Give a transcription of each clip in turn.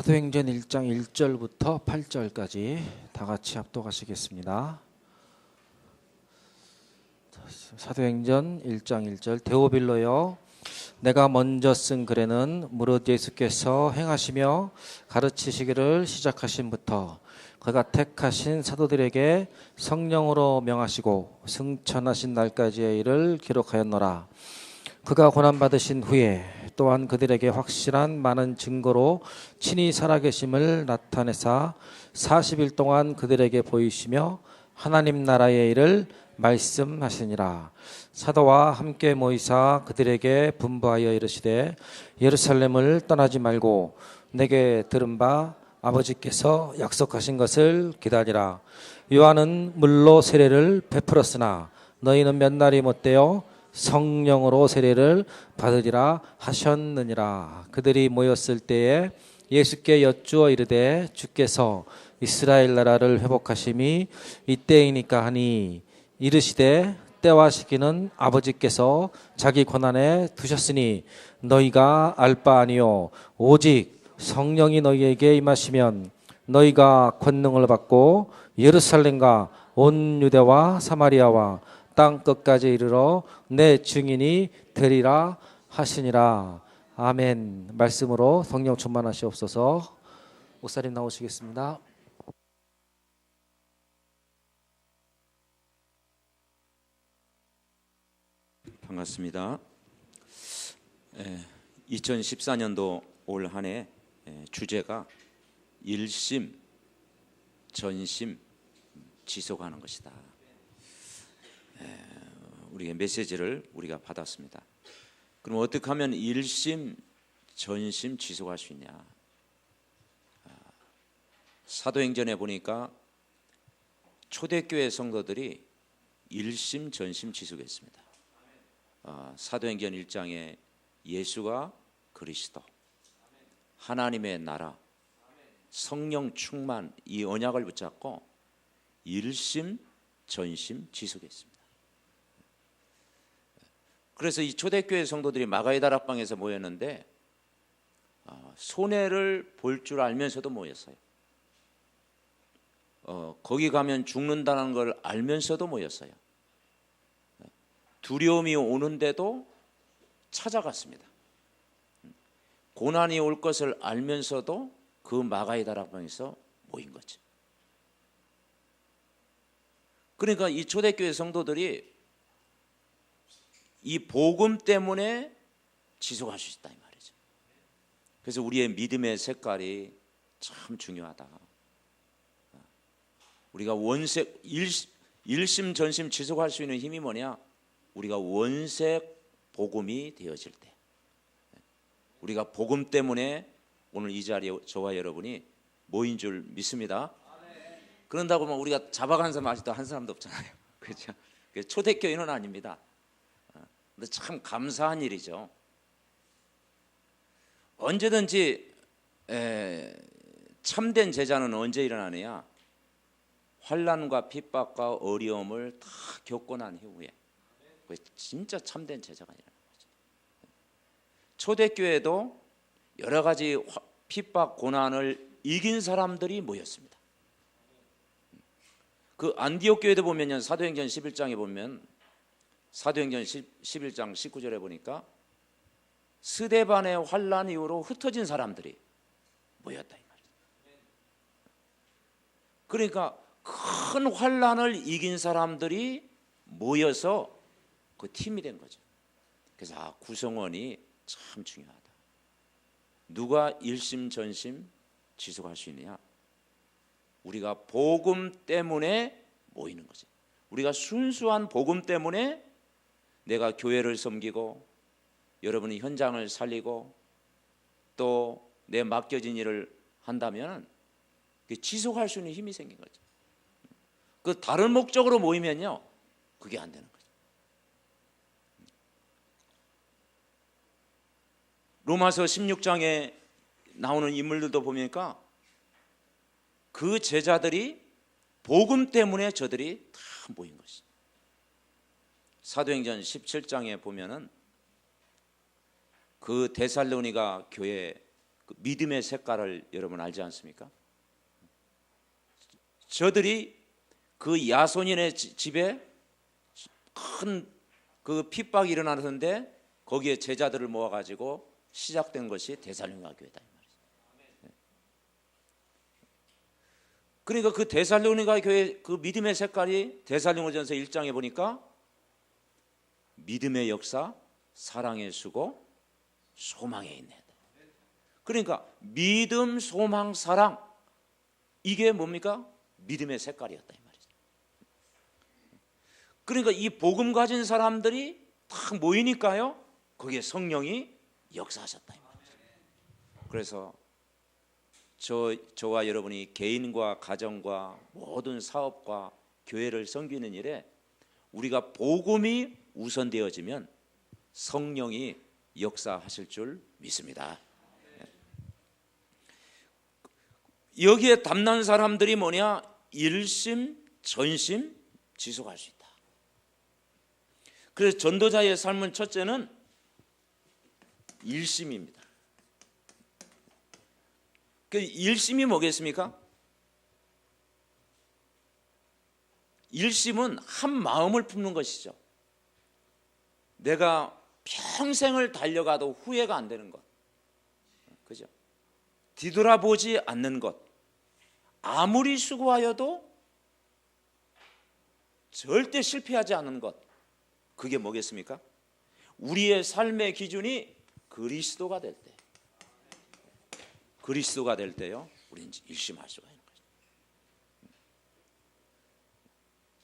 사도행전 1장 1절부터 8절까지 다 같이 합독하시겠습니다. 사도행전 1장 1절 데오빌로여, 내가 먼저 쓴 글에는 무릇 예수께서 행하시며 가르치시기를 시작하신부터 그가 택하신 사도들에게 성령으로 명하시고 승천하신 날까지의 일을 기록하였노라. 그가 고난받으신 후에 또한 그들에게 확실한 많은 증거로 친히 살아계심을 나타내사 40일 동안 그들에게 보이시며 하나님 나라의 일을 말씀하시니라. 사도와 함께 모이사 그들에게 분부하여 이르시되, 예루살렘을 떠나지 말고 내게 들은 바 아버지께서 약속하신 것을 기다리라. 요한은 물로 세례를 베풀었으나 너희는 몇 날이 못되어 성령으로 세례를 받으리라 하셨느니라. 그들이 모였을 때에 예수께 여쭈어 이르되, 주께서 이스라엘 나라를 회복하심이 이때이니까 하니, 이르시되 때와 시기는 아버지께서 자기 권한에 두셨으니 너희가 알 바 아니요 오직 성령이 너희에게 임하시면 너희가 권능을 받고 예루살렘과 온 유대와 사마리아와 땅 끝까지 이르러 내 증인이 되리라 하시니라. 아멘. 말씀으로 성령 충만하시옵소서. 목사님 나오시겠습니다. 반갑습니다. 2014년도 올 한 해 주제가 일심, 전심, 지속하는 것이다. 우리의 메시지를 우리가 받았습니다. 그럼 어떻게 하면 일심, 전심 지속할 수 있냐? 사도행전에 보니까 초대교회 성도들이 일심, 전심 지속했습니다. 사도행전 1장에 예수가 그리스도, 하나님의 나라, 성령 충만, 이 언약을 붙잡고 일심, 전심 지속했습니다. 그래서 이 초대교회 성도들이 마가의 다락방에서 모였는데 손해를 볼 줄 알면서도 모였어요. 거기 가면 죽는다는 걸 알면서도 모였어요. 두려움이 오는데도 찾아갔습니다. 고난이 올 것을 알면서도 그 마가의 다락방에서 모인 거죠. 그러니까 이 초대교회 성도들이 이 복음 때문에 지속할 수 있다 이 말이죠. 그래서 우리의 믿음의 색깔이 참 중요하다. 우리가 원색 일심 전심 지속할 수 있는 힘이 뭐냐? 우리가 원색 복음이 되어질 때, 우리가 복음 때문에 오늘 이 자리에 저와 여러분이 모인 줄 믿습니다. 그런다고 뭐 우리가 잡아간 사람 아직도 한 사람도 없잖아요. 그렇죠? 초대교회는 아닙니다. 근데 참 감사한 일이죠. 언제든지 참된 제자는 언제 일어나느냐? 환난과 핍박과 어려움을 다 겪고 난 이후에 진짜 참된 제자가 일어나는 거죠. 초대교회도 여러 가지 핍박 고난을 이긴 사람들이 모였습니다. 그 안디옥 교회도 보면요, 사도행전 11장에 보면, 사도행전 11장 19절에 보니까 스데반의 환난 이후로 흩어진 사람들이 모였다 이 말이죠. 그러니까 큰 환난을 이긴 사람들이 모여서 그 팀이 된 거죠. 그래서 구성원이 참 중요하다. 누가 일심 전심 지속할 수 있느냐? 우리가 복음 때문에 모이는 거지. 우리가 순수한 복음 때문에 내가 교회를 섬기고 여러분이 현장을 살리고 또 내 맡겨진 일을 한다면 지속할 수 있는 힘이 생긴 거죠. 그 다른 목적으로 모이면요, 그게 안 되는 거죠. 로마서 16장에 나오는 인물들도 보니까 그 제자들이 복음 때문에 저들이 다 모인 것이. 사도행전 17장에 보면은 그 데살로니가 교회 그 믿음의 색깔을 여러분 알지 않습니까? 저들이 그 야손인의 집에 큰 그 핍박이 일어나는데 거기에 제자들을 모아가지고 시작된 것이 데살로니가 교회다 이 말이죠. 그러니까 그 데살로니가 교회 그 믿음의 색깔이 데살로니가전서 1장에 보니까 믿음의 역사, 사랑의 수고, 소망에 있네. 그러니까 믿음, 소망, 사랑 이게 뭡니까? 믿음의 색깔이었다 이 말이죠. 그러니까 이 복음 가진 사람들이 딱 모이니까요, 거기에 성령이 역사하셨다 이 말이죠. 그래서 저와 여러분이 개인과 가정과 모든 사업과 교회를 섬기는 일에 우리가 복음이 우선되어지면 성령이 역사하실 줄 믿습니다. 여기에 담난 사람들이 뭐냐? 일심, 전심 지속할 수 있다. 그래서 전도자의 삶은 첫째는 일심입니다. 그 일심이 뭐겠습니까? 일심은 한 마음을 품는 것이죠. 내가 평생을 달려가도 후회가 안 되는 것, 그죠? 뒤돌아보지 않는 것, 아무리 수고하여도 절대 실패하지 않는 것, 그게 뭐겠습니까? 우리의 삶의 기준이 그리스도가 될 때, 그리스도가 될 때요, 우리는 일심할 수가 있는 거죠.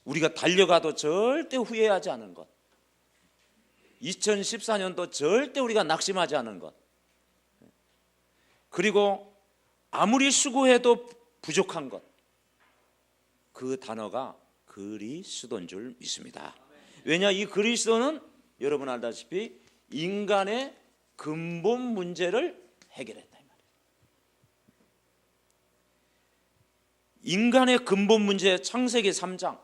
우리가 달려가도 절대 후회하지 않은 것, 2014년도 절대 우리가 낙심하지 않은 것, 그리고 아무리 수고해도 부족한 것, 그 단어가 그리스도인 줄 믿습니다. 왜냐, 이 그리스도는 여러분 알다시피 인간의 근본 문제를 해결했다 이 말이에요. 인간의 근본 문제, 창세기 3장.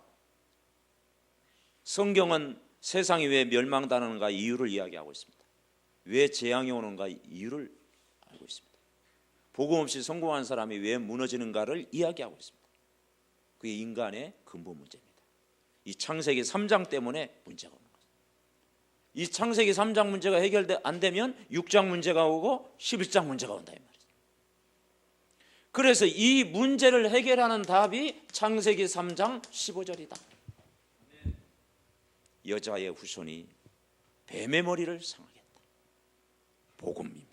성경은 세상이 왜 멸망당하는가 이유를 이야기하고 있습니다. 왜 재앙이 오는가 이유를 알고 있습니다. 복음 없이 성공한 사람이 왜 무너지는가를 이야기하고 있습니다. 그게 인간의 근본 문제입니다. 이 창세기 3장 때문에 문제가 오는 거죠. 이 창세기 3장 문제가 해결 안 되면 6장 문제가 오고 11장 문제가 온다 이 말이죠. 그래서 이 문제를 해결하는 답이 창세기 3장 15절이다. 여자의 후손이 뱀의 머리를 상하겠다. 복음입니다.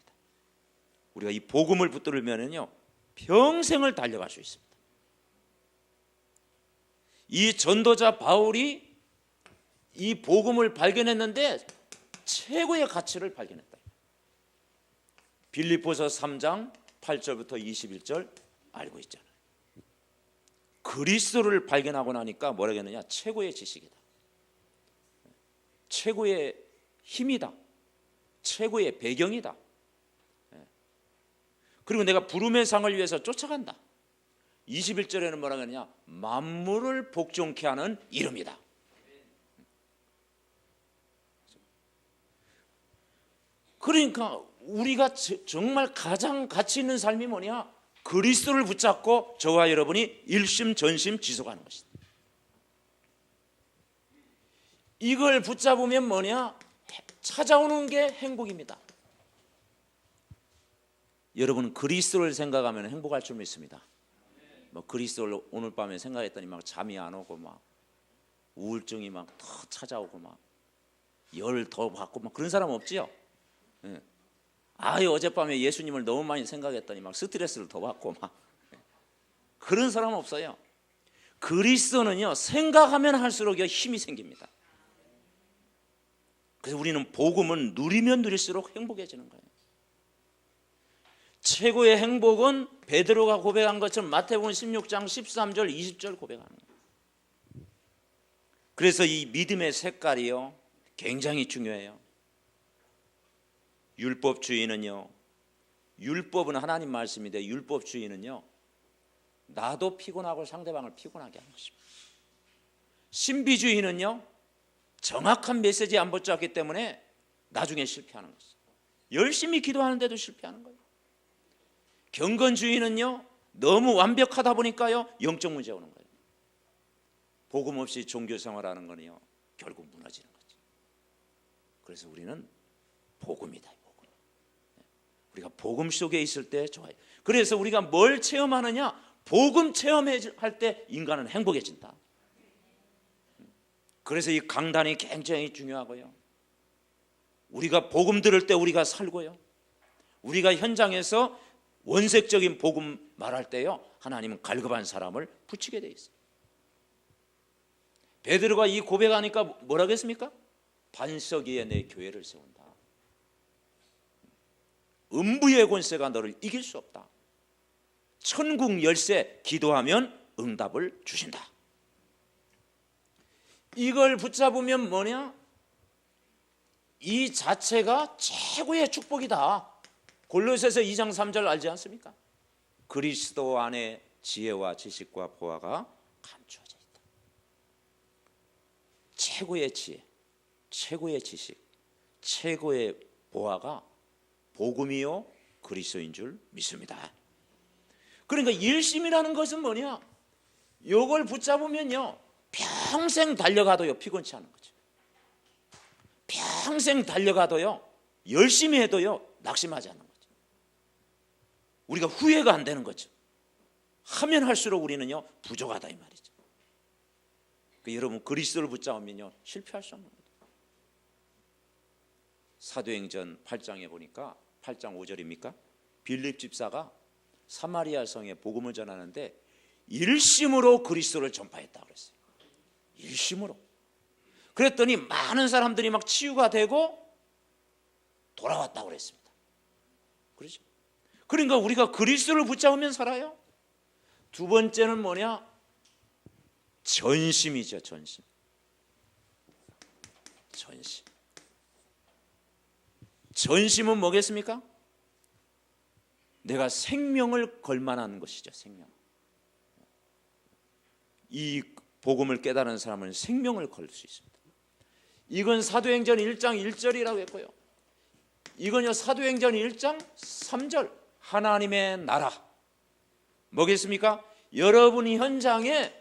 우리가 이 복음을 붙들면은요, 평생을 달려갈 수 있습니다. 이 전도자 바울이 이 복음을 발견했는데 최고의 가치를 발견했다. 빌립보서 3장 8절부터 21절 알고 있잖아요. 그리스도를 발견하고 나니까 뭐라고 했느냐? 최고의 지식이다, 최고의 힘이다, 최고의 배경이다. 그리고 내가 부름의 상을 위해서 쫓아간다. 21절에는 뭐라고 하느냐? 만물을 복종케 하는 이름이다. 그러니까 우리가 정말 가장 가치 있는 삶이 뭐냐? 그리스도를 붙잡고 저와 여러분이 일심 전심 지속하는 것이다. 이걸 붙잡으면 뭐냐? 찾아오는 게 행복입니다. 여러분 그리스도를 생각하면 행복할 줄 믿습니다. 뭐 그리스도를 오늘 밤에 생각했더니 막 잠이 안 오고 막 우울증이 막 더 찾아오고 막 열 더 받고 막 그런 사람 없지요? 예. 아유 어젯밤에 예수님을 너무 많이 생각했더니 막 스트레스를 더 받고 막 그런 사람 없어요. 그리스도는요 생각하면 할수록 힘이 생깁니다. 그래서 우리는 복음은 누리면 누릴수록 행복해지는 거예요. 최고의 행복은 베드로가 고백한 것처럼 마태복음 16장 13절 20절 고백하는 거예요. 그래서 이 믿음의 색깔이요 굉장히 중요해요. 율법주의는요, 율법은 하나님 말씀인데 율법주의는요 나도 피곤하고 상대방을 피곤하게 하는 것입니다. 신비주의는요 정확한 메시지 안 붙잡기 때문에 나중에 실패하는 것입니다. 열심히 기도하는데도 실패하는 거예요. 경건주의는요 너무 완벽하다 보니까요 영적 문제 오는 거예요. 복음 없이 종교 생활하는 거는요 결국 무너지는 거죠. 그래서 우리는 복음이다. 복음. 우리가 복음 속에 있을 때 좋아요. 그래서 우리가 뭘 체험하느냐? 복음 체험할 때 인간은 행복해진다. 그래서 이 강단이 굉장히 중요하고요. 우리가 복음 들을 때 우리가 살고요. 우리가 현장에서 원색적인 복음 말할 때요 하나님은 갈급한 사람을 붙이게 돼 있어요. 베드로가 이 고백하니까 뭐라고 했습니까? 반석 위에 내 교회를 세운다. 음부의 권세가 너를 이길 수 없다. 천국 열쇠 기도하면 응답을 주신다. 이걸 붙잡으면 뭐냐? 이 자체가 최고의 축복이다. 골로새서 2장 3절 알지 않습니까? 그리스도 안에 지혜와 지식과 보화가 감추어져 있다. 최고의 지혜, 최고의 지식, 최고의 보화가 복음이요 그리스도인 줄 믿습니다. 그러니까 일심이라는 것은 뭐냐? 이걸 붙잡으면요 평생 달려가도요 피곤치 않은 거죠. 평생 달려가도요 열심히 해도요 낙심하지 않는 거죠. 우리가 후회가 안 되는 거죠. 하면 할수록 우리는요 부족하다 이 말이죠. 여러분 그리스도를 붙잡으면요 실패할 수 없는 거죠. 사도행전 8장에 보니까 8장 5절입니까? 빌립 집사가 사마리아 성에 복음을 전하는데 일심으로 그리스도를 전파했다 그랬어요. 일심으로. 그랬더니 많은 사람들이 막 치유가 되고 돌아왔다고 그랬습니다. 그렇죠? 그러니까 우리가 그리스도를 붙잡으면 살아요. 두 번째는 뭐냐? 전심이죠. 전심. 전심. 전심은 뭐겠습니까? 내가 생명을 걸만한 것이죠. 생명. 이 복음을 깨달은 사람은 생명을 걸 수 있습니다. 이건 사도행전 1장 1절이라고 했고요. 이건요 사도행전 1장 3절 하나님의 나라 뭐겠습니까? 여러분이 현장에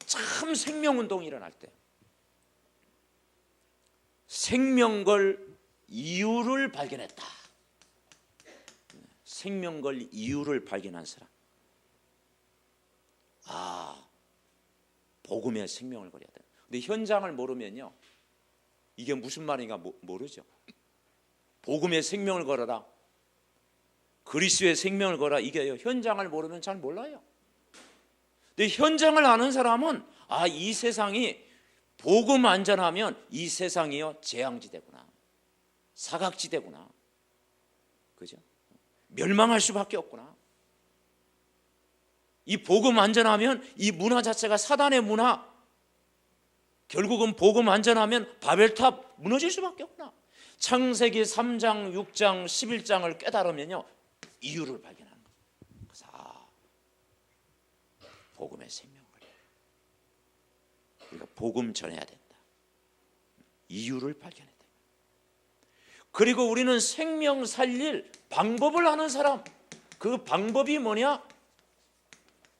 참 생명운동이 일어날 때 생명걸 이유를 발견했다. 생명걸 이유를 발견한 사람. 복음의 생명을 걸어야 돼요. 근데 현장을 모르면요 이게 무슨 말인가 모르죠. 복음의 생명을 걸어라, 그리스도의 생명을 걸어라, 이게요 현장을 모르면 잘 몰라요. 근데 현장을 아는 사람은 이 세상이 복음 안 전하면 이 세상이요 재앙지대구나, 사각지대구나, 그죠? 멸망할 수밖에 없구나. 이 복음 안 전하면 이 문화 자체가 사단의 문화, 결국은 복음 안 전하면 바벨탑 무너질 수밖에 없구나. 창세기 3장, 6장, 11장을 깨달으면요 이유를 발견하는 거예요. 그래서 복음의 생명을 우리가 복음 전해야 된다. 이유를 발견해야 된다. 그리고 우리는 생명 살릴 방법을 아는 사람, 그 방법이 뭐냐?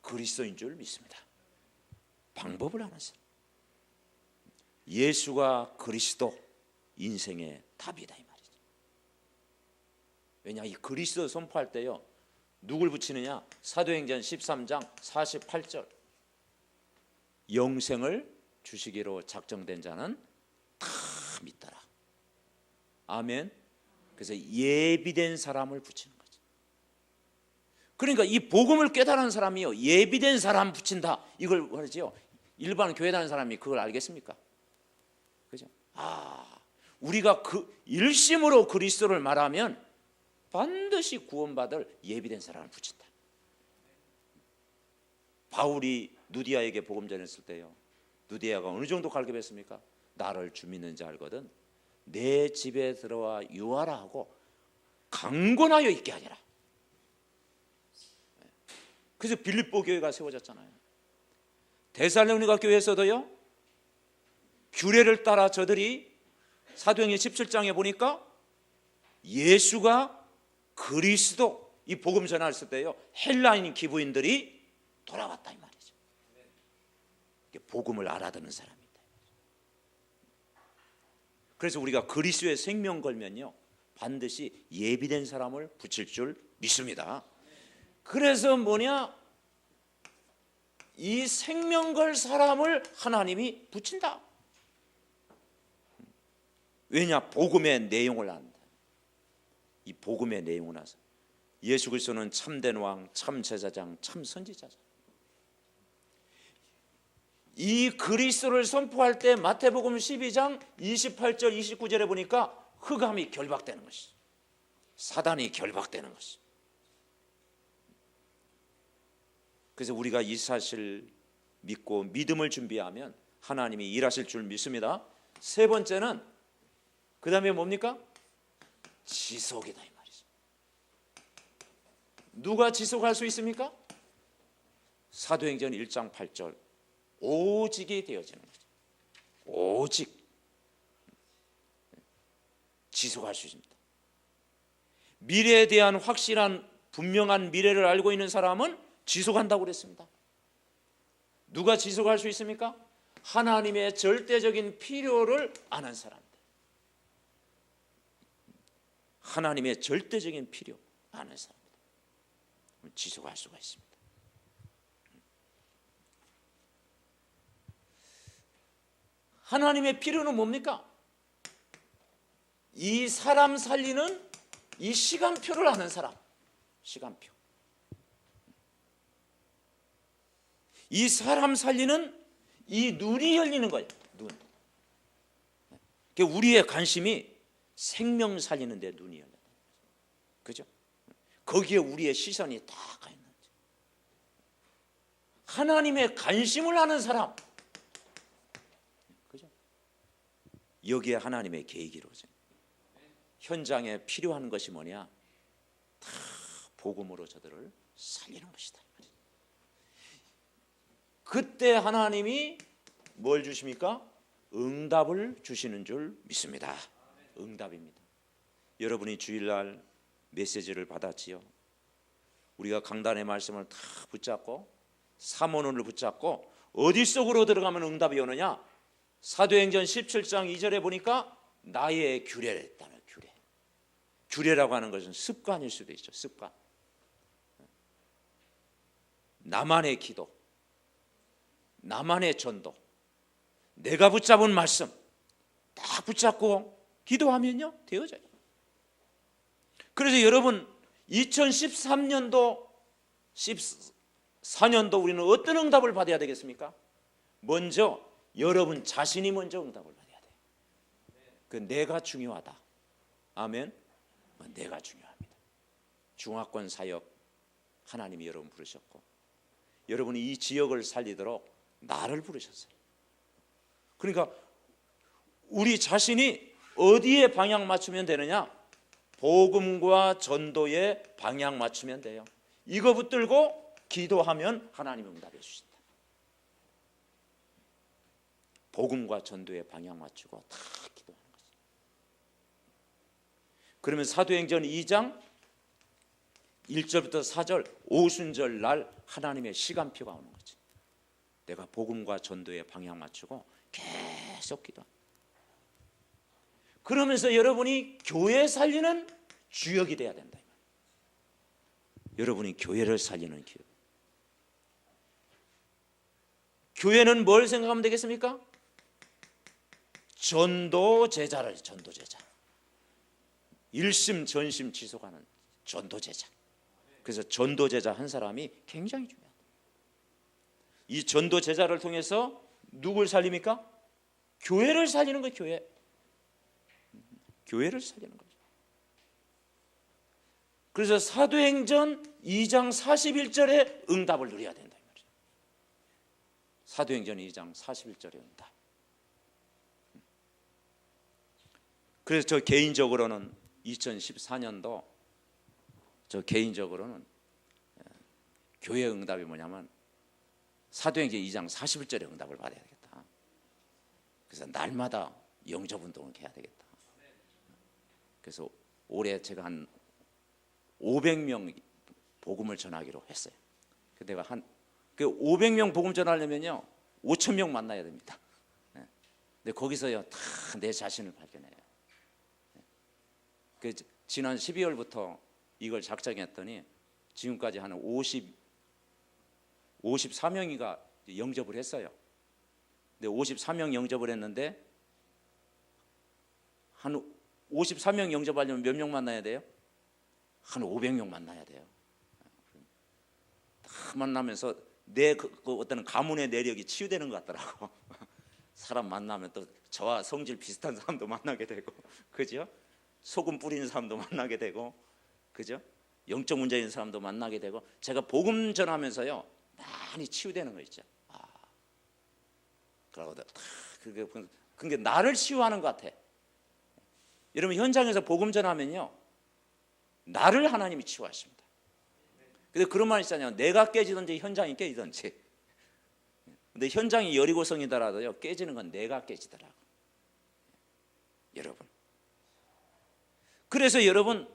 그리스도인 줄 믿습니다. 방법을 아는 사람. 예수가 그리스도 인생의 답이다 이 말이죠. 왜냐 이 그리스도 선포할 때요 누굴 붙이느냐? 사도행전 13장 48절 영생을 주시기로 작정된 자는 다 믿더라. 아멘. 그래서 예비된 사람을 붙이는 거죠. 그러니까 이 복음을 깨달은 사람이요 예비된 사람 붙인다 이걸 말이죠. 일반 교회 다니는 사람이 그걸 알겠습니까? 그죠? 우리가 그 일심으로 그리스도를 말하면 반드시 구원받을 예비된 사람을 붙인다. 바울이 누디아에게 복음 전했을 때요 누디아가 어느 정도 갈급했습니까? 나를 주 믿는 자 알거든 내 집에 들어와 유하라 하고 강권하여 있게 하리라. 그래서 빌립보 교회가 세워졌잖아요. 데살로니가 교회에서도요 규례를 따라 저들이 사도행전 17장에 보니까 예수가 그리스도 이 복음 전했을 때요, 헬라인 기부인들이 돌아왔다 이 말이죠. 복음을 알아듣는 사람이다. 그래서 우리가 그리스도의 생명 걸면요, 반드시 예비된 사람을 붙일 줄 믿습니다. 그래서 뭐냐, 이 생명 걸 사람을 하나님이 붙인다. 왜냐, 복음의 내용을 안다. 이 복음의 내용을 알아서 예수 그리스도는 참된 왕, 참 제사장, 참 선지자죠. 이 그리스도를 선포할 때 마태복음 12장 28절 29절에 보니까 흑암이 결박되는 것이, 사단이 결박되는 것이. 그래서 우리가 이 사실 믿고 믿음을 준비하면 하나님이 일하실 줄 믿습니다. 세 번째는 그 다음에 뭡니까? 지속이다 이 말이죠. 누가 지속할 수 있습니까? 사도행전 1장 8절 오직이 되어지는 거죠. 오직 지속할 수 있습니다. 미래에 대한 확실한 분명한 미래를 알고 있는 사람은 지속한다고 그랬습니다. 누가 지속할 수 있습니까? 하나님의 절대적인 필요를 아는 사람들. 하나님의 절대적인 필요 아는 사람들 지속할 수가 있습니다. 하나님의 필요는 뭡니까? 이 사람 살리는 이 시간표를 아는 사람. 시간표. 이 사람 살리는 이 눈이 열리는 거예요. 눈. 우리의 관심이 생명 살리는 데 눈이 열려요. 그죠? 거기에 우리의 시선이 다 가 있는 거죠. 하나님의 관심을 아는 사람. 그죠? 여기에 하나님의 계획이 이루어져요. 현장에 필요한 것이 뭐냐? 다 복음으로 저들을 살리는 것이다. 그때 하나님이 뭘 주십니까? 응답을 주시는 줄 믿습니다. 응답입니다. 여러분이 주일날 메시지를 받았지요. 우리가 강단의 말씀을 다 붙잡고 사모론을 붙잡고 어디 속으로 들어가면 응답이 오느냐? 사도행전 17장 2절에 보니까 나의 규례를 했다는 규례. 규례라고 하는 것은 습관일 수도 있죠. 습관. 나만의 기도, 나만의 전도, 내가 붙잡은 말씀 딱 붙잡고 기도하면요 되어져요. 그래서 여러분 2013년도 14년도 우리는 어떤 응답을 받아야 되겠습니까? 먼저 여러분 자신이 먼저 응답을 받아야 돼요. 그 내가 중요하다. 아멘. 내가 중요합니다. 중화권 사역 하나님이 여러분 부르셨고 여러분이 이 지역을 살리도록 나를 부르셨어요. 그러니까 우리 자신이 어디에 방향 맞추면 되느냐? 복음과 전도에 방향 맞추면 돼요. 이거 붙들고 기도하면 하나님이 응답해 주신다. 복음과 전도에 방향 맞추고 다 기도하는 거죠. 그러면 사도행전 2장 1절부터 4절 오순절 날 하나님의 시간표가 오는 거죠. 내가 복음과 전도에 방향 맞추고 계속 기도합니다. 그러면서 여러분이 교회 살리는 주역이 돼야 된다. 여러분이 교회를 살리는 기업. 교회는 뭘 생각하면 되겠습니까? 전도제자를 전도제자. 일심 전심 지속하는 전도제자. 그래서 전도제자 한 사람이 굉장히 중요합니다. 이 전도제자를 통해서 누굴 살립니까? 교회를 살리는 거예요. 교회. 교회를 살리는 거죠. 그래서 사도행전 2장 41절에 응답을 누려야 된다. 사도행전 2장 41절의 응답. 그래서 저 개인적으로는 2014년도 저 개인적으로는 교회 응답이 뭐냐면 사도행전 2장 41절의 응답을 받아야 되겠다. 그래서 날마다 영접운동을 해야 되겠다. 그래서 올해 제가 한 500명 복음을 전하기로 했어요. 그 내가 한 500명 복음 전하려면요 5,000명 만나야 됩니다. 근데 거기서요 다 내 자신을 발견해요. 그 지난 12월부터 이걸 작정했더니 지금까지 한 54명이가 영접을 했어요. 근데 54명 영접을 했는데 한 54명 영접하려면 몇 명 만나야 돼요? 한 500명 만나야 돼요. 다 만나면서 내 그 어떤 가문의 내력이 치유되는 것 같더라고. 사람 만나면 또 저와 성질 비슷한 사람도 만나게 되고, 그죠? 소금 뿌리는 사람도 만나게 되고, 그죠? 영적 문제 있는 사람도 만나게 되고, 제가 복음 전하면서요 많이 치유되는 거 있죠. 그러고 그게 나를 치유하는 것 같아. 여러분 현장에서 복음 전하면요 나를 하나님이 치유하십니다. 근데 그런 말 있잖아요. 내가 깨지든지 현장이 깨지든지. 근데 현장이 여리고성이더라도요 깨지는 건 내가 깨지더라고. 여러분. 그래서 여러분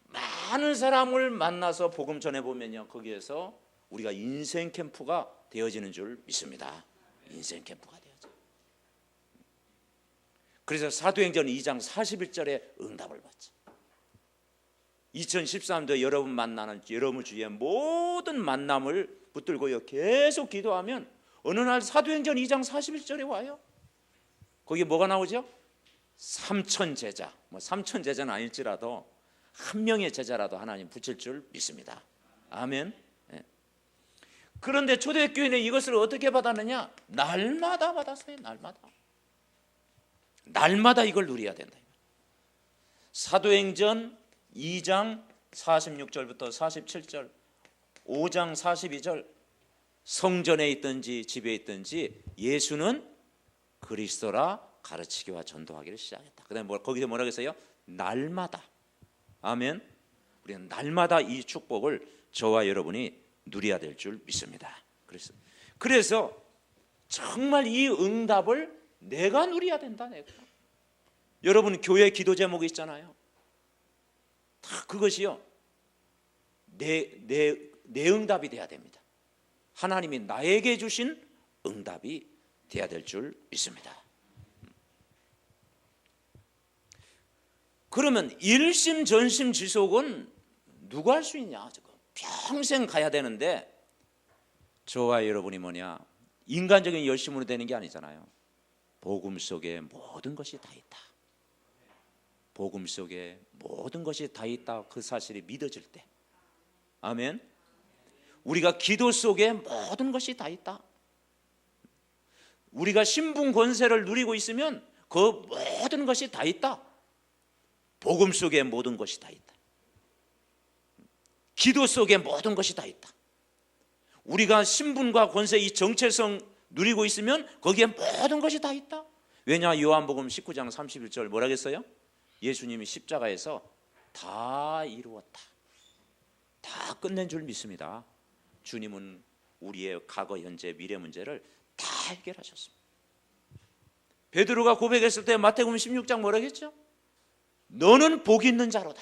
많은 사람을 만나서 복음 전해 보면요 거기에서 우리가 인생 캠프가 되어지는 줄 믿습니다. 인생 캠프가 되어져. 그래서 사도행전 2장 41절에 응답을 받죠. 2013년도 여러분 만나는 여러분 주위의 모든 만남을 붙들고요 계속 기도하면 어느 날 사도행전 2장 41절에 와요. 거기 뭐가 나오죠? 3천 제자. 뭐 3천 제자는 아닐지라도 한 명의 제자라도 하나님 붙일 줄 믿습니다. 아멘. 네. 그런데 초대교회는 이것을 어떻게 받았느냐? 날마다 받았어요. 날마다 이걸 누려야 된다. 사도행전 2장 46절부터 47절, 5장 42절, 성전에 있든지 집에 있든지 예수는 그리스도라 가르치기와 전도하기를 시작했다. 그다음에 거기서 뭐라고 했어요? 날마다. 아멘. 우리는 날마다 이 축복을 저와 여러분이 누려야 될 줄 믿습니다. 그래서 정말 이 응답을 내가 누려야 된다. 내가. 여러분 교회 기도 제목이 있잖아요. 다 그것이요 내 응답이 돼야 됩니다. 하나님이 나에게 주신 응답이 돼야 될 줄 믿습니다. 그러면 일심전심지속은 누가 할 수 있냐? 평생 가야 되는데 저와 여러분이 뭐냐? 인간적인 열심으로 되는 게 아니잖아요. 복음 속에 모든 것이 다 있다. 복음 속에 모든 것이 다 있다. 그 사실이 믿어질 때. 아멘. 우리가 기도 속에 모든 것이 다 있다. 우리가 신분 권세를 누리고 있으면 그 모든 것이 다 있다. 복음 속에 모든 것이 다 있다. 기도 속에 모든 것이 다 있다. 우리가 신분과 권세 이 정체성 누리고 있으면 거기에 모든 것이 다 있다. 왜냐? 요한복음 19장 31절 뭐라고 했어요? 예수님이 십자가에서 다 이루었다. 다 끝낸 줄 믿습니다. 주님은 우리의 과거, 현재, 미래 문제를 다 해결하셨습니다. 베드로가 고백했을 때 마태복음 16장 뭐라고 했죠? 너는 복 있는 자로다.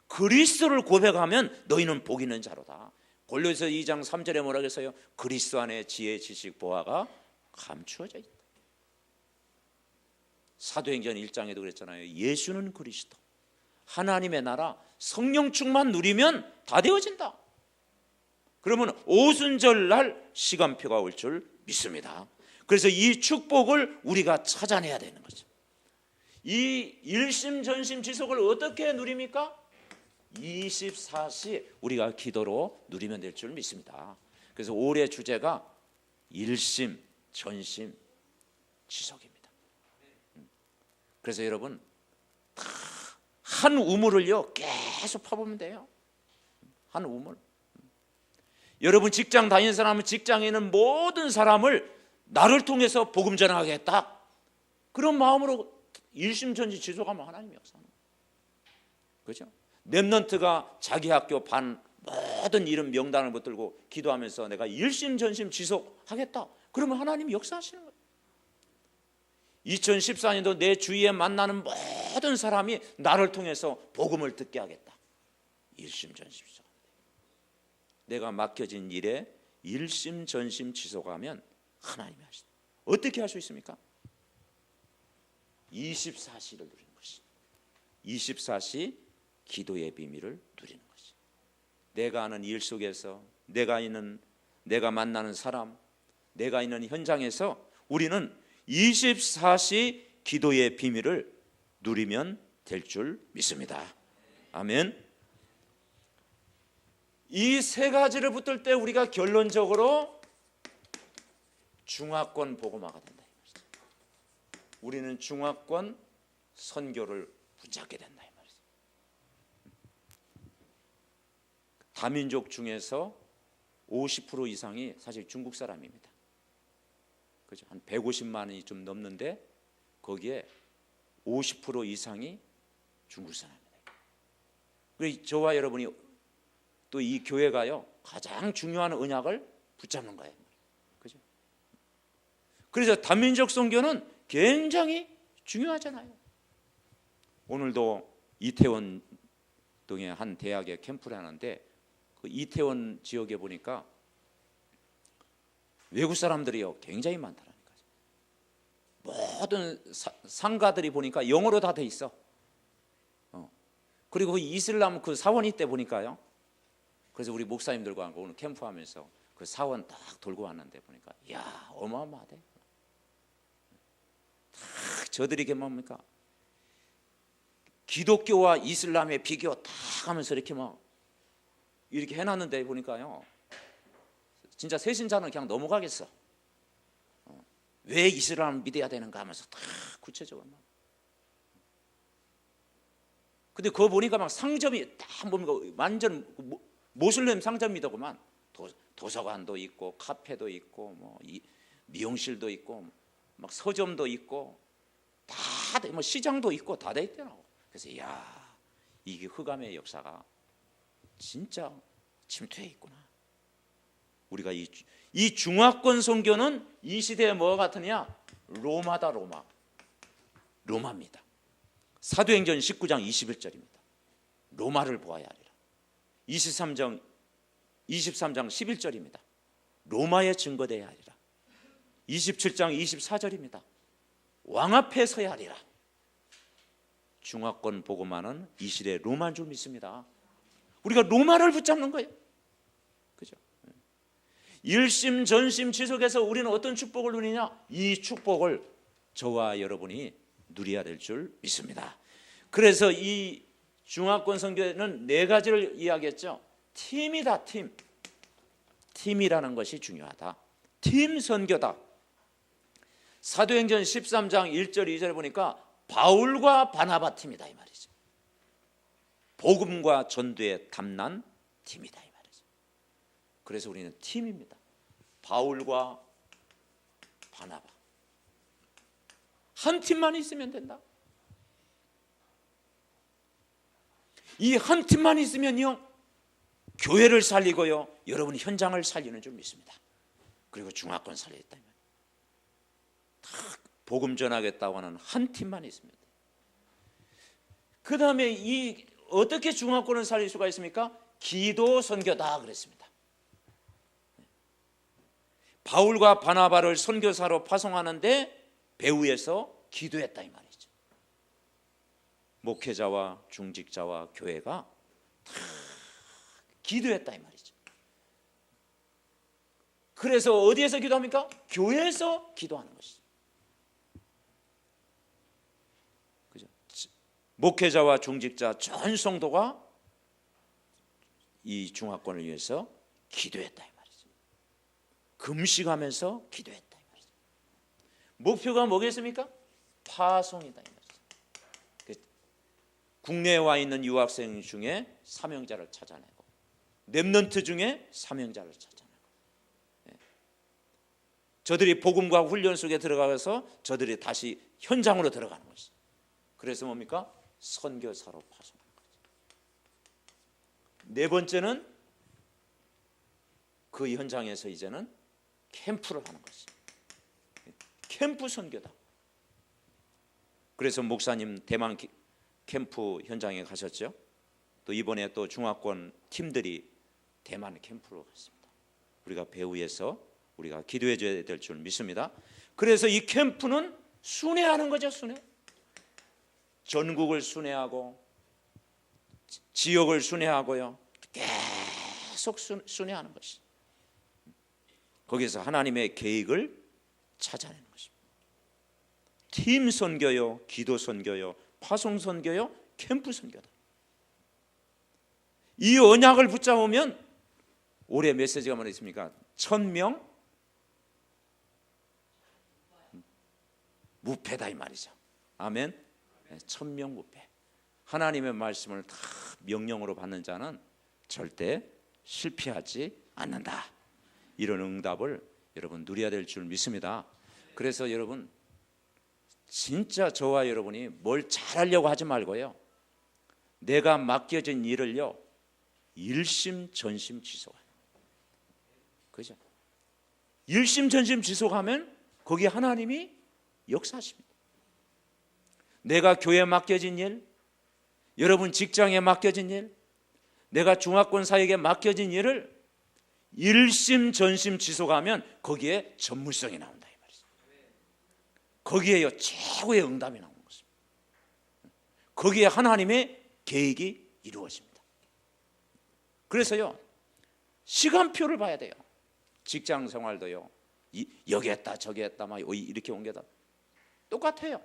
그리스도를 고백하면 너희는 복 있는 자로다. 골로새 2장 3절에 뭐라고 했어요? 그리스도 안에 지혜, 지식, 보화가 감추어져 있다. 사도행전 1장에도 그랬잖아요. 예수는 그리스도. 하나님의 나라 성령 충만 누리면 다 되어진다. 그러면 오순절 날 시간표가 올 줄 믿습니다. 그래서 이 축복을 우리가 찾아내야 되는 거죠. 이 일심전심 지속을 어떻게 누립니까? 24시 우리가 기도로 누리면 될 줄 믿습니다. 그래서 올해 주제가 일심, 전심, 지속입니다. 그래서 여러분 한 우물을요 계속 파보면 돼요. 한 우물. 여러분 직장 다니는 사람은 직장에 있는 모든 사람을 나를 통해서 복음 전하겠다. 그런 마음으로 일심전심 지속하면 하나님이 역사하는 거예요. 그렇죠? 렘넌트가 자기 학교 반 모든 이름 명단을 붙들고 기도하면서 내가 일심전심 지속하겠다. 그러면 하나님이 역사하시는 거예요. 2014년도 내 주위에 만나는 모든 사람이 나를 통해서 복음을 듣게 하겠다. 일심전심. 내가 맡겨진 일에 일심전심 지속하면 하나님이 하시다. 어떻게 할 수 있습니까? 24시를 누리는 것이, 24시 기도의 비밀을 누리는 것이. 내가 하는 일 속에서, 내가 만나는 사람, 내가 있는 현장에서 우리는 24시 기도의 비밀을 누리면 될 줄 믿습니다. 아멘. 이 세 가지를 붙들 때 우리가 결론적으로 중화권 복음화가 된다. 우리는 중화권 선교를 붙잡게 된다 이 말이죠. 다민족 중에서 50% 이상이 사실 중국 사람입니다. 그죠? 한 150만이 좀 넘는데 거기에 50% 이상이 중국 사람입니다. 그래서 저와 여러분이 또 이 교회가요 가장 중요한 언약을 붙잡는 거예요. 그죠? 그래서 다민족 선교는 굉장히 중요하잖아요. 오늘도 이태원 등의 한 대학에 캠프를 하는데 그 이태원 지역에 보니까 외국 사람들이요 굉장히 많다라니까요. 모든 상가들이 보니까 영어로 다 돼 있어. 그리고 그 이슬람 그 사원 이때 보니까요. 그래서 우리 목사님들과 오늘 캠프하면서 그 사원 딱 돌고 왔는데 보니까 야 어마어마하대. 딱 저들이 이게 뭡니까? 기독교와 이슬람의 비교 딱 하면서 이렇게 막 이렇게 해놨는데 보니까요. 진짜 새신자는 그냥 넘어가겠어. 왜 이슬람을 믿어야 되는가 하면서 딱 구체적으로 막. 근데 그거 보니까 막 상점이 딱 뭡니까? 완전 모슬렘 상점이더구만. 도서관도 있고 카페도 있고 뭐 미용실도 있고 막 서점도 있고 다 뭐 시장도 있고 다 돼 있더라고. 그래서 야 이게 흑암의 역사가 진짜 침투해 있구나. 우리가 이 중화권 선교는 이 시대에 뭐가 같으냐? 로마다 로마. 로마입니다. 사도행전 19장 21절입니다. 로마를 보아야 하리라. 23장 11절입니다. 로마에 증거되어야 하리라. 27장 24절입니다. 왕 앞에 서야 하리라. 중화권 복음화는 이 시대에 로마인 줄 믿습니다. 우리가 로마를 붙잡는 거예요. 그죠? 일심 전심 지속해서 우리는 어떤 축복을 누리냐? 이 축복을 저와 여러분이 누려야 될 줄 믿습니다. 그래서 이 중화권 선교는 네 가지를 이야기했죠. 팀이다, 팀. 팀이라는 것이 중요하다. 팀 선교다. 사도행전 13장 1절 2절에 보니까 바울과 바나바 팀이다 이 말이죠. 복음과 전도에 탐난 팀이다 이 말이죠. 그래서 우리는 팀입니다. 바울과 바나바. 한 팀만 있으면 된다. 이 한 팀만 있으면요 교회를 살리고요 여러분 현장을 살리는 줄 믿습니다. 그리고 중화권 살리겠다. 다 복음 전하겠다고 하는 한 팀만 있으면 돼요. 그 다음에 이 어떻게 중화권을 살릴 수가 있습니까? 기도 선교다 그랬습니다. 바울과 바나바를 선교사로 파송하는데 배후에서 기도했다 이 말이죠. 목회자와 중직자와 교회가 다 기도했다 이 말이죠. 그래서 어디에서 기도합니까? 교회에서 기도하는 것이죠. 그죠? 목회자와 중직자 전 성도가 이 중화권을 위해서 기도했다 이 말이죠. 금식하면서 기도했다 이 말이죠. 목표가 뭐겠습니까? 파송이다 이 말이죠. 국내에 와 있는 유학생 중에 사명자를 찾아내고 렘넌트 중에 사명자를 찾아내고 저들이 복음과 훈련 속에 들어가서 저들이 다시 현장으로 들어가는 것이죠. 그래서 뭡니까? 선교사로 파송하는 거죠. 네 번째는 그 현장에서 이제는 캠프를 하는 것이죠. 캠프 선교다. 그래서 목사님 대만 캠프 현장에 가셨죠. 또 이번에 또 중화권 팀들이 대만 캠프로 갔습니다. 우리가 배후에서 우리가 기도해 줘야 될 줄 믿습니다. 그래서 이 캠프는 순회하는 거죠. 순회. 전국을 순회하고 지역을 순회하고요. 계속 순회하는 것이. 거기서 하나님의 계획을 찾아내는 것입니다. 팀 선교요, 기도 선교요, 파송 선교요, 캠프 선교다. 이 언약을 붙잡으면 올해 메시지가 뭐라 있습니까? 1000명 무패다 이 말이죠. 아멘. 1000명 무패. 하나님의 말씀을 다 명령으로 받는 자는 절대 실패하지 않는다. 이런 응답을 여러분 누려야 될 줄 믿습니다. 그래서 여러분 진짜 저와 여러분이 뭘 잘하려고 하지 말고요, 내가 맡겨진 일을요 일심전심지속하는, 그죠? 일심전심지속하면 거기 하나님이 역사하십니다. 내가 교회에 맡겨진 일, 여러분 직장에 맡겨진 일, 내가 중화권 사역에 맡겨진 일을 일심전심지속하면 거기에 전문성이 나온다 이 말이죠. 거기에요 최고의 응답이 나오는 것입니다. 거기에 하나님의 계획이 이루어집니다. 그래서요 시간표를 봐야 돼요. 직장 생활도요 여기 했다 저기 했다 막 이렇게 옮겨다 똑같아요.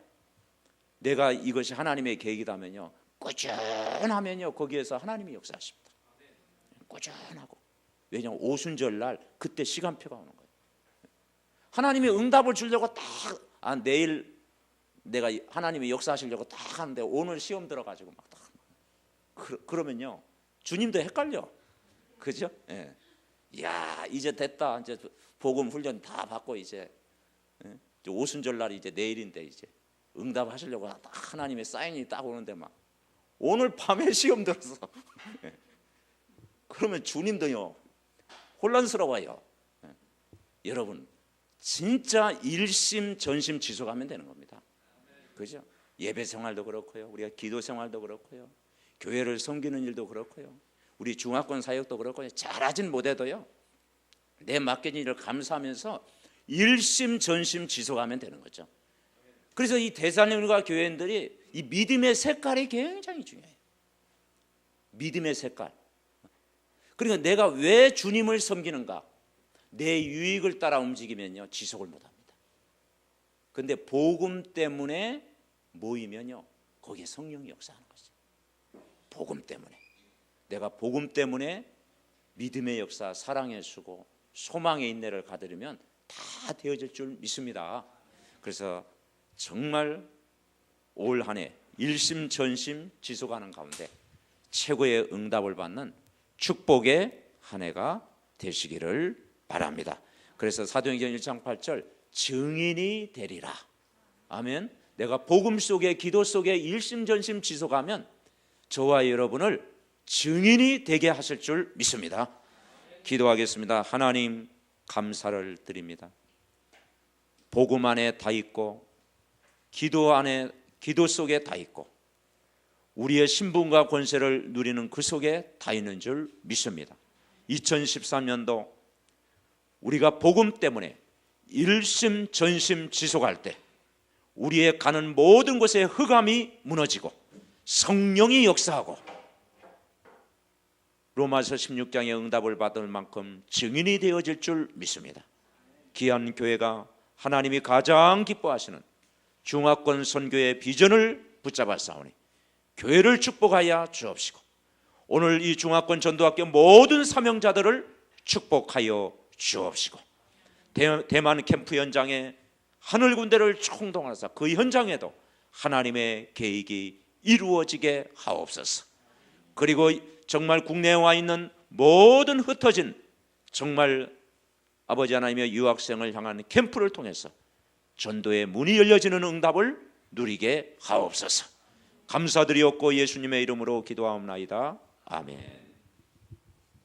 내가 이것이 하나님의 계획이라면요 꾸준하면요 거기에서 하나님이 역사하십니다. 꾸준하고. 왜냐하면 오순절날 그때 시간표가 오는 거예요. 하나님이 응답을 주려고 딱 내일 내가 하나님이 역사하시려고 딱 하는데 오늘 시험 들어가지고 막 딱 그러면요 주님도 헷갈려. 그죠? 예. 야 이제 됐다. 이제 복음 훈련 다 받고 이제 오순절날이 이제 내일인데 이제 응답하시려고 딱 하나님의 사인이 딱 오는데 막 오늘 밤에 시험 들어서 그러면 주님도요 혼란스러워요. 여러분 진짜 일심전심지속하면 되는 겁니다. 그죠? 예배 생활도 그렇고요, 우리가 기도 생활도 그렇고요, 교회를 섬기는 일도 그렇고요, 우리 중화권 사역도 그렇고요. 잘하진 못해도요 내 맡겨진 일을 감사하면서 일심전심지속하면 되는 거죠. 그래서 이 대사님과 교회인들이 이 믿음의 색깔이 굉장히 중요해요. 믿음의 색깔. 그러니까 내가 왜 주님을 섬기는가? 내 유익을 따라 움직이면요 지속을 못합니다. 그런데 복음 때문에 모이면요 거기에 성령이 역사하는 거죠. 복음 때문에. 내가 복음 때문에 믿음의 역사, 사랑의 수고, 소망의 인내를 가드리면 다 되어질 줄 믿습니다. 그래서 정말 올 한 해 일심전심 지속하는 가운데 최고의 응답을 받는 축복의 한 해가 되시기를 바랍니다. 그래서 사도행전 1장 8절 증인이 되리라. 아멘. 내가 복음 속에 기도 속에 일심전심 지속하면 저와 여러분을 증인이 되게 하실 줄 믿습니다. 기도하겠습니다. 하나님 감사를 드립니다. 복음 안에 다 있고 기도 속에 다 있고 우리의 신분과 권세를 누리는 그 속에 다 있는 줄 믿습니다. 2013년도 우리가 복음 때문에 일심전심 지속할 때 우리의 가는 모든 곳에 흑암이 무너지고 성령이 역사하고 로마서 16장의 응답을 받을 만큼 증인이 되어질 줄 믿습니다. 귀한 교회가 하나님이 가장 기뻐하시는 중화권 선교의 비전을 붙잡아 싸우니 교회를 축복하여 주옵시고 오늘 이 중화권 전도학교 모든 사명자들을 축복하여 주옵시고 대만 캠프 현장에 하늘 군대를 총동하사 그 현장에도 하나님의 계획이 이루어지게 하옵소서. 그리고 정말 국내에 와 있는 모든 흩어진 정말 아버지 하나님의 유학생을 향한 캠프를 통해서 전도의 문이 열려지는 응답을 누리게 하옵소서. 감사드리옵고 예수님의 이름으로 기도하옵나이다. 아멘.